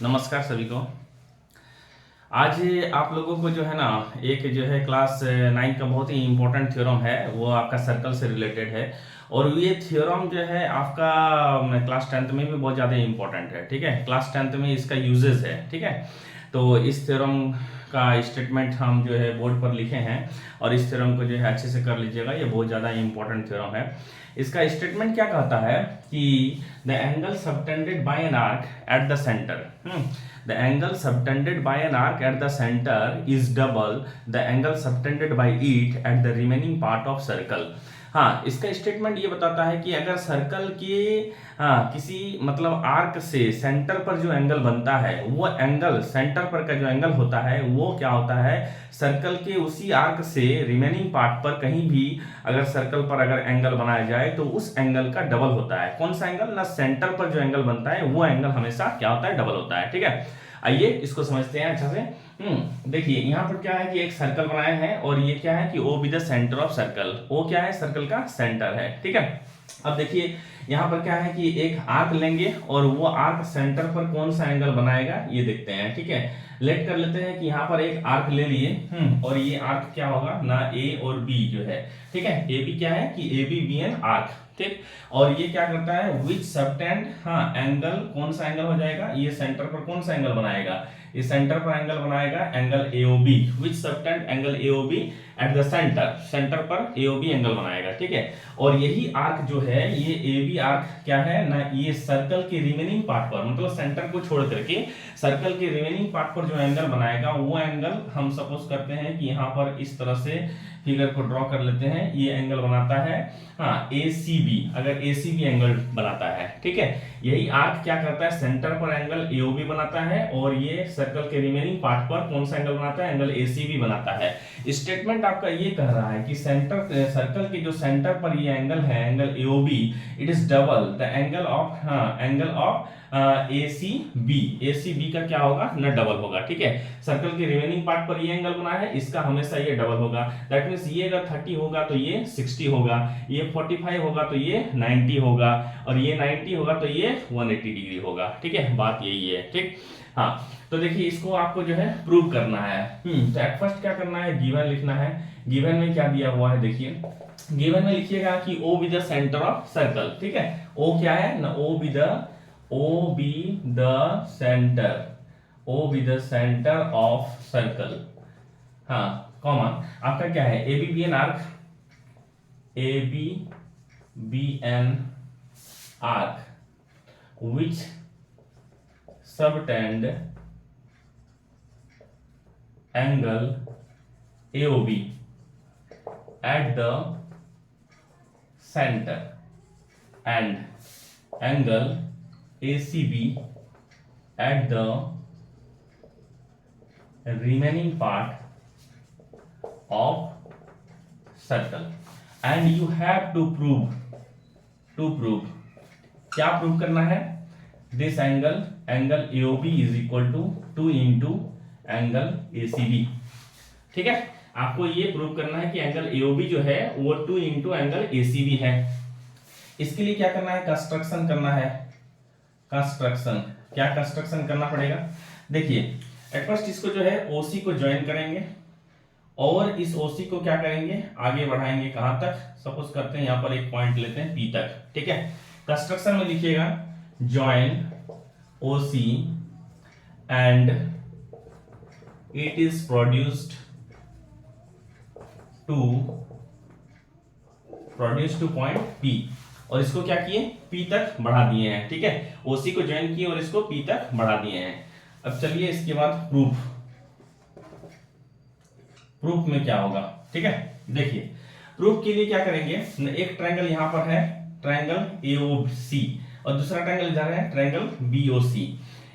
नमस्कार सभी को। आज आप लोगों को जो है ना एक जो है क्लास 9 का बहुत ही इम्पोर्टेंट थ्योरम है, वो आपका सर्कल से रिलेटेड है। और ये थ्योरम जो है आपका क्लास 10th में भी बहुत ज़्यादा इम्पोर्टेंट है। ठीक है, क्लास 10th में इसका यूजेस है। ठीक है, तो इस थ्योरम का स्टेटमेंट हम जो है बोर्ड पर लिखे हैं और इस थ्योरम को जो है अच्छे से कर लीजिएगा, ये बहुत ज़्यादा इम्पोर्टेंट थ्योरम है। इसका स्टेटमेंट क्या कहता है कि the angle subtended bye an arc at the centre, the angle subtended by an arc at the center is double the angle subtended by it at the remaining part of circle। हाँ, इसका statement ये बताता है कि अगर circle के किसी मतलब आर्क से सेंटर पर जो एंगल बनता है, वो एंगल सेंटर पर का जो एंगल होता है वो क्या होता है, सर्कल के उसी आर्क से रिमेनिंग पार्ट पर कहीं भी अगर सर्कल पर अगर एंगल बनाया जाए तो उस एंगल का डबल होता है। कौन सा एंगल ना, सेंटर पर जो एंगल बनता है वो एंगल हमेशा क्या होता है, डबल होता है। ठीक है, आइए इसको समझते हैं अच्छा से। देखिए यहाँ पर क्या है कि एक सर्कल बनाया है और ये क्या है कि O be the centre of circle. O क्या है, सर्कल का सेंटर है। ठीक है, अब देखिए यहाँ पर क्या है कि एक आर्क लेंगे और वो आर्क सेंटर पर कौन सा एंगल बनाएगा ये देखते हैं। ठीक है, लेट कर लेते हैं कि यहाँ पर एक आर्क ले लिए और ये आर्क क्या होगा ना, ए और बी जो है। ठीक है, ए बी क्या है कि A B B N arc. ठीक, और ये क्या करता है, विच सबटेंड एंगल, कौन सा एंगल हो जाएगा, ये सेंटर पर कौन सा एंगल बनाएगा, ये सेंटर पर एंगल बनाएगा angle AOB. Which subtends angle AOB at the centre, centre पर एओबी एंगल बनाएगा। ठीक है, और यही आर्क जो है ये ए बी आर्क क्या है ना, ये सर्कल के रिमेनिंग पार्ट पर मतलब सेंटर को छोड़ करके सर्कल के रिमेनिंग पार्ट पर जो एंगल बनाएगा वो एंगल हम सपोज करते हैं कि यहाँ पर इस तरह से फिगर को ड्रॉ कर लेते हैं, ये एंगल बनाता है ए सी बी, अगर ए सी बी एंगल बनाता है। ठीक है, यही आर्क क्या करता है, सेंटर पर एंगल एओबी बनाता है और ये सर्कल के रिमेनिंग पार्ट पर कौन सा एंगल बनाता है, एंगल एसीबी बनाता है। स्टेटमेंट आपका ये कह रहा है कि सेंटर सर्कल के जो सेंटर पर ये एंगल है angle AOB, it is double the angle of ACB. ACB का क्या होगा ना, डबल होगा। ठीक है, सर्कल के रिमेनिंग पार्ट पर ये एंगल बना है, इसका हमेशा ये डबल होगा। दैट मींस ये अगर 30 होगा तो ये 60 होगा, ये 45 होगा तो ये 90 होगा और ये 90 होगा तो ये 180 डिग्री होगा। ठीक है, बात यही है। ठीक, हाँ, तो देखिए इसको आपको जो है प्रूव करना है। तो एट फर्स्ट क्या करना है, गिवन लिखना है। गिवन में क्या दिया हुआ है, देखिए गिवन में लिखिएगा कि O be the centre of circle. ठीक है, ओ क्या है ना, O be the centre of circle. हाँ, कॉमा आपका क्या है, A B B N arc, A B B N arc which subtends angle AOB at the center and angle ACB at the remaining part of circle and you have to prove क्या prove करना है, this angle AOB is equal to 2 into angle ACB। ठीक है, आपको ये prove करना है कि एंगल AOB जो है वो 2 इंटू एंगल ACB है। इसके लिए क्या करना है, कंस्ट्रक्शन करना है। कंस्ट्रक्शन क्या, कंस्ट्रक्शन करना पड़ेगा। देखिए एट फर्स्ट इसको जो है OC को ज्वाइन करेंगे और इस OC को क्या करेंगे, आगे बढ़ाएंगे कहां तक, सपोज करते हैं यहां पर एक पॉइंट लेते हैं P तक। ठीक है, कंस्ट्रक्शन में लिखिएगा join OC and it is produced to point P और इसको क्या किए, P तक बढ़ा दिए हैं। ठीक है, OC को ज्वाइन किए और इसको P तक बढ़ा दिए हैं। अब चलिए इसके बाद प्रूफ में क्या होगा। ठीक है, देखिए प्रूफ के लिए क्या करेंगे, एक ट्रायंगल यहां पर है ट्रायंगल AOC और दूसरा ट्रायंगल इधर है ट्रायंगल BOC।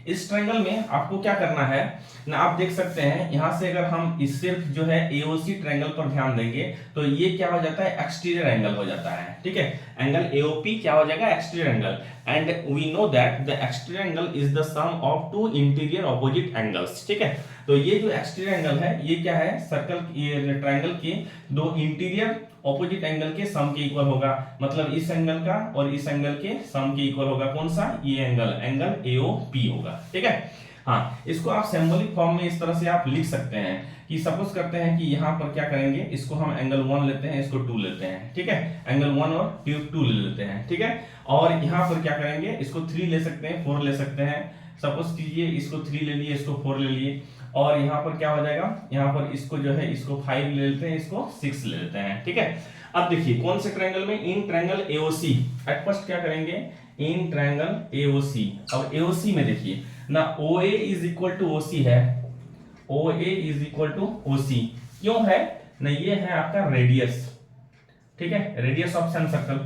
इस ट्रायंगल में आपको क्या करना है ना, आप देख सकते हैं यहां से अगर हम इस सिर्फ जो है AOC ट्रायंगल पर ध्यान देंगे तो ये क्या हो जाता है, एक्सटीरियर एंगल हो जाता है। ठीक है, एंगल AOP क्या हो जाएगा, exterior angle. And we know that the exterior angle is the sum of two interior opposite angles. ठीक है, तो ये जो एक्सटीरियर एंगल है ये क्या है, सर्कल ये ट्रायंगल के दो इंटीरियर ऑपोजिट एंगल के सम के इक्वल होगा। मतलब इस एंगल का और इस एंगल के सम के इक्वल होगा। कौन सा, ये एंगल AOP होगा। ठीक है, हाँ, इसको आप सिंबॉलिक फॉर्म में इस तरह से आप लिख सकते हैं कि सपोज करते हैं कि यहाँ पर क्या करेंगे, इसको हम एंगल 1 लेते हैं, इसको 2 लेते हैं, ठीक है, एंगल 1 और 2 ले लेते हैं, ठीक है। और यहाँ पर क्या करेंगे, इसको 3 ले सकते हैं, 4 ले सकते हैं, सपोज कीजिए इसको 3 ले लिए, इसको 4 ले लिए, और यहाँ पर क्या हो जाएगा, यहाँ पर इसको जो है इसको 5 ले लेते हैं, इसको 6 ले लेते हैं, ठीक है। अब देखिए कौन से ट्रायंगल में, in triangle AOC, at first क्या करेंगे, इन ट्रायंगल एओसी। अब एओसी में देखिए ना, OA is equal to OC है, OA is equal to OC क्यों है ना, ये है आपका रेडियस, ठीक है, रेडियस ऑफ सेम सर्कल।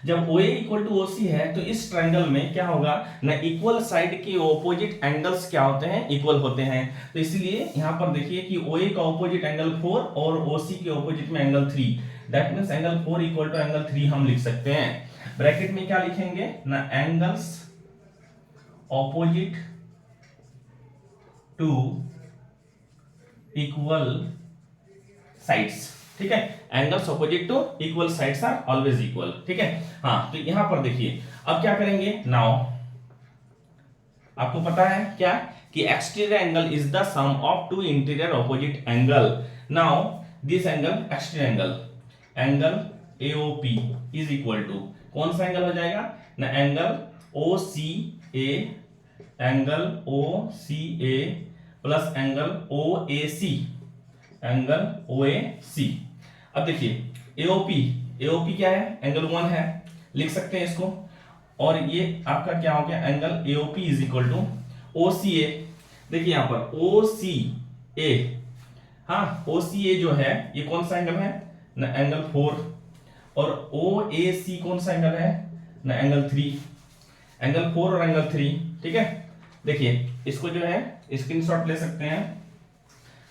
जब OA इक्वल टू OC है तो इस ट्रायंगल में क्या होगा ना, इक्वल साइड के ऑपोजिट एंगल्स क्या होते हैं, इक्वल होते हैं। तो इसलिए यहां पर देखिए कि OA का ऑपोजिट एंगल 4 और OC के ऑपोजिट में angle 3, that means angle 4 equal to angle 3 हम लिख सकते हैं। ब्रैकेट में क्या लिखेंगे ना, angles opposite to equal sides, ठीक है, angles opposite to equal sides are always equal, ठीक है। हाँ, तो यहां पर देखिए अब क्या करेंगे, नाउ आपको पता है क्या कि exterior angle is the sum of two interior opposite angle. Now this angle exterior angle AOP is equal to कौन सा एंगल हो जाएगा ना, angle OCA, angle OCA plus angle OAC, angle OAC। अब देखिए AOP क्या है, एंगल 1 है, लिख सकते हैं इसको, और ये आपका क्या हो गया, angle AOP is equal to OCA। देखिए यहां पर OCA, हाँ OCA जो है ये कौन सा एंगल है ना, एंगल 4, और OAC कौन सा एंगल है ना, एंगल 3, एंगल 4 और एंगल 3, ठीक है। देखिए इसको जो है स्क्रीनशॉट ले सकते हैं,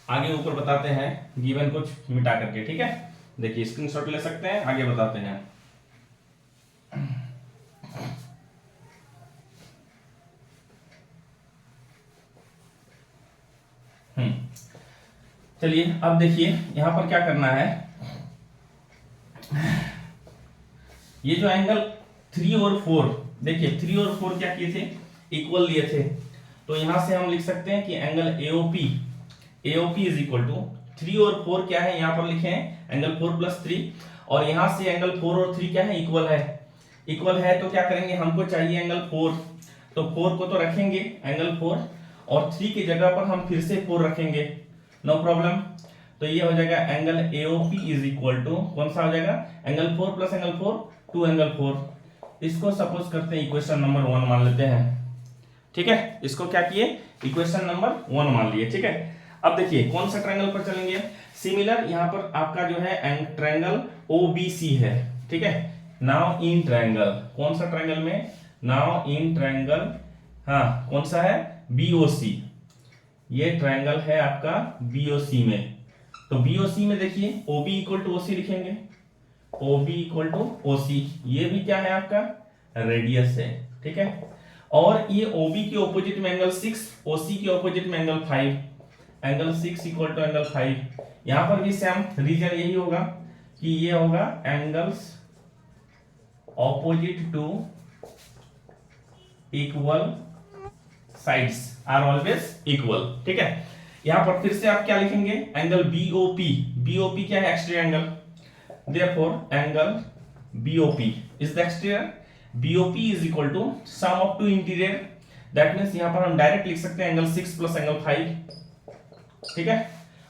आगे ऊपर बताते हैं गिवन कुछ मिटा करके, ठीक है। देखिए स्क्रीनशॉट ले सकते हैं, आगे बताते हैं। चलिए अब देखिए यहां पर क्या करना है, ये जो एंगल 3 और 4, देखिए 3 और 4 क्या किए थे, इक्वल लिए थे, तो यहां से हम लिख सकते हैं कि angle AOP is equal to 3 और 4 क्या है, यहां पर लिखे हैं एंगल 4 प्लस 3, और यहां से एंगल 4 और 3 क्या है, इक्वल है, तो क्या करेंगे, हमको चाहिए एंगल 4, तो 4 को तो रखेंगे एंगल 4, और 3 की जगह पर हम फिर से 4 रखेंगे, नो प्रॉब्लम। तो ये हो जाएगा angle AOP is equal to कौन सा हो जाएगा, एंगल 4 प्लस एंगल 4, 2 एंगल 4। इसको सपोज करते हैं इक्वेशन नंबर 1 मान लेते हैं, ठीक है, इसको क्या किए, इक्वेशन नंबर 1 मान लिए, ठीक है। अब देखिए कौन सा ट्रायंगल पर चलेंगे, सिमिलर यहाँ पर आपका जो है ट्रायंगल OBC है, ठीक है। नाउ इन ट्रायंगल, कौन सा ट्रायंगल में, नाउ इन ट्रायंगल, हाँ कौन सा है, BOC, ये ट्रायंगल है आपका BOC में। तो BOC में देखिए OB इक्वल टू OC लिखेंगे, OB इक्वल टू OC, ये भी क्या है आपका रेडियस है, ठीक है। और ये OB के ऑपोजिट में एंगल 6, OC के ऑपोजिट में angle 5, angle 6 equal to angle 5। यहां पर भी सेम रीजन यही होगा कि ये होगा angles opposite to equal sides are always equal, ठीक है। यहां पर फिर से आप क्या लिखेंगे, एंगल BOP क्या है, exterior angle, therefore angle BOP is the exterior, BOP is equal to sum of two interior, that means यहां पर हम डायरेक्ट लिख सकते हैं एंगल 6 प्लस एंगल 5, ठीक है।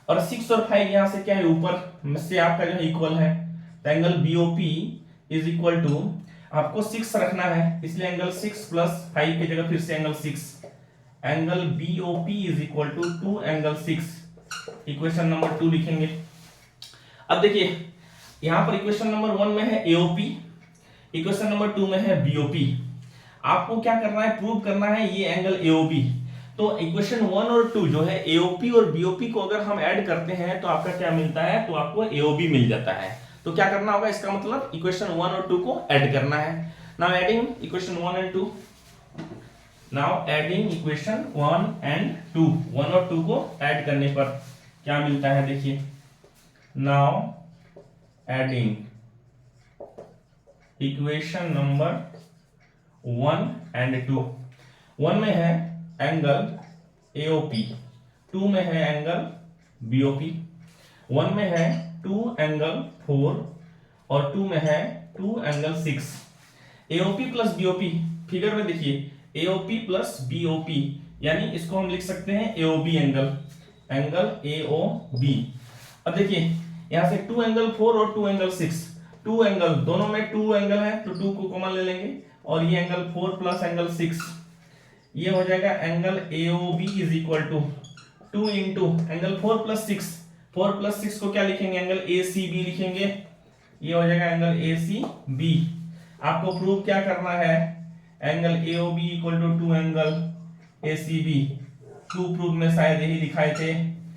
और 6 और 5 यहां से क्या है, ऊपर में से आपका जो है इक्वल है, तो angle BOP is equal to, आपको 6 रखना है, इसलिए एंगल 6 प्लस 5 की जगह फिर से angle 6, angle BOP is equal to 2 angle 6, equation number 2 लिखेंगे। अब देखिए यहां पर इक्वेशन नंबर 1 में है AOP, इक्वेशन नंबर 2 में है BOP। आपको क्या करना है, प्रूव करना है ये एंगल AOB। तो इक्वेशन 1 और 2 जो है AOP और BOP को अगर हम ऐड करते हैं तो आपका क्या मिलता है, तो आपको AOB मिल जाता है। तो क्या करना होगा, इसका मतलब इक्वेशन 1 और 2 को ऐड करना है। Now adding equation 1 and 2, now adding equation 1 and 2, 1 और 2 को ऐड करने पर क्या मिलता है, देखिए now adding equation number 1 and 2, 1 में है एंगल AOP, 2 में है एंगल BOP, 1 में है 2 एंगल 4 और 2 में है 2 angle 6। AOP plus BOP figure में देखिए, AOP प्लस BOP यानी इसको हम लिख सकते हैं AOB एंगल, एंगल AOB। अब देखिए यहां से 2 एंगल 4 और 2 एंगल 6, 2 एंगल दोनों में 2 एंगल है तो 2 को कॉमन ले लेंगे और ये एंगल 4 प्लस एंगल 6 ये हो जाएगा angle AOB is equal to 2 into angle 4 plus 6, 4 plus 6 को क्या लिखेंगे, एंगल ACB लिखेंगे, ये हो जाएगा एंगल ACB। आपको प्रूव क्या करना है, angle AOB equal to 2 angle ACB, 2 prove में शायद यही दिखाए थे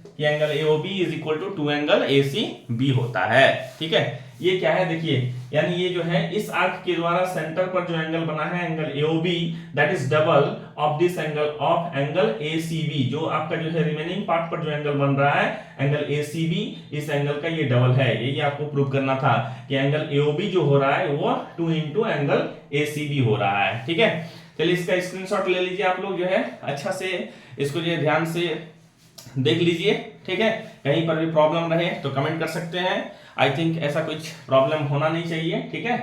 कि angle AOB is equal to 2 angle ACB होता है। ठीक है, ये क्या है देखिए, यानी ये जो है इस आर्क के द्वारा सेंटर पर जो एंगल बना है angle AOB that is double of this angle of angle ACB। जो आपका जो है रिमेनिंग पार्ट पर जो एंगल बन रहा है एंगल ACB, इस एंगल का ये डबल है। यही आपको प्रूव करना था कि एंगल AOB जो हो रहा है वो 2 इंटू एंगल ACB हो रहा है। ठीक है, चलिए इसका स्क्रीनशॉट ले लीजिए आप लोग, जो है अच्छा से इसको जो ध्यान से देख लीजिए। ठीक है, कहीं पर भी प्रॉब्लम रहे तो कमेंट कर सकते हैं। आई थिंक ऐसा कुछ प्रॉब्लम होना नहीं चाहिए। ठीक है,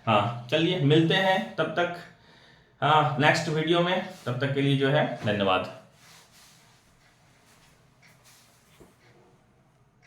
हाँ चलिए मिलते हैं तब तक नेक्स्ट वीडियो में, तब तक के लिए जो है धन्यवाद।